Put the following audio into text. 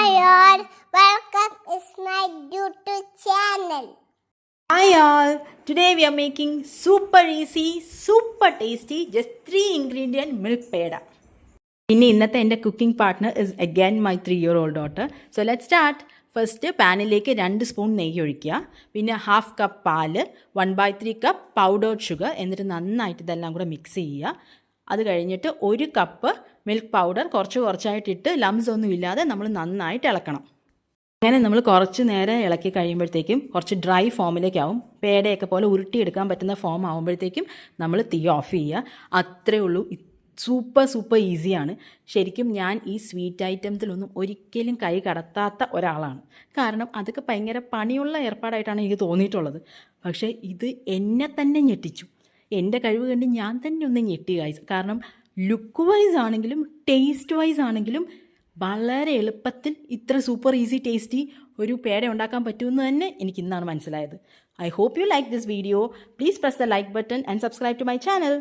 Hi all, welcome is my YouTube channel. Hi all, today we are making super easy, super tasty, just 3 ingredient milk peda. ഇനി ഇന്നത്തെ എൻ്റെ cooking partner is again my 3-year-old daughter. So let start. First പാനിലേക്ക് 2 spoon നെയ്യ് ഒഴിക്കുക, പിന്നെ 1/2 cup പാല്, 1/3 cup powdered sugar, എന്നിട്ട് നന്നായിട്ട് ഇതെല്ലാം കൂടെ മിക്സ് ചെയ്യുക. അത് കഴിഞ്ഞിട്ട് 1 കപ്പ് മിൽക്ക് പൗഡർ കുറച്ചായിട്ടിട്ട് ലംസ് ഒന്നും ഇല്ലാതെ നമ്മൾ നന്നായിട്ട് ഇളക്കണം. അങ്ങനെ നമ്മൾ കുറച്ച് നേരം ഇളക്കി കഴിയുമ്പോഴത്തേക്കും കുറച്ച് ഡ്രൈ ഫോമിലേക്കാവും, പേടയൊക്കെ പോലെ ഉരുട്ടിയെടുക്കാൻ പറ്റുന്ന ഫോം ആകുമ്പോഴത്തേക്കും നമ്മൾ തീ ഓഫ് ചെയ്യുക. അത്രയേ ഉള്ളൂ. സൂപ്പർ ഈസിയാണ്. ശരിക്കും ഞാൻ ഈ സ്വീറ്റ് ഐറ്റംസിലൊന്നും ഒരിക്കലും കൈ കടത്താത്ത ഒരാളാണ്. കാരണം അതൊക്കെ ഭയങ്കര പണിയുള്ള ഏർപ്പാടായിട്ടാണ് എനിക്ക് തോന്നിയിട്ടുള്ളത്. പക്ഷേ ഇത് എന്നെ തന്നെ ഞെട്ടിച്ചു. എൻ്റെ കഴിവ് കണ്ട് ഞാൻ തന്നെ ഒന്ന് ഞെട്ടി ഗൈസ്. കാരണം ലുക്ക് വൈസ് ആണെങ്കിലും ടേസ്റ്റ് വൈസ് ആണെങ്കിലും വളരെ എളുപ്പത്തിൽ ഇത്ര സൂപ്പർ ഈസി ടേസ്റ്റി ഒരു പേട ഉണ്ടാക്കാൻ പറ്റുമെന്ന് തന്നെ എനിക്ക് ഇന്നാണ് മനസ്സിലായത്. I hope you like this video. Please press the like button and subscribe to my channel.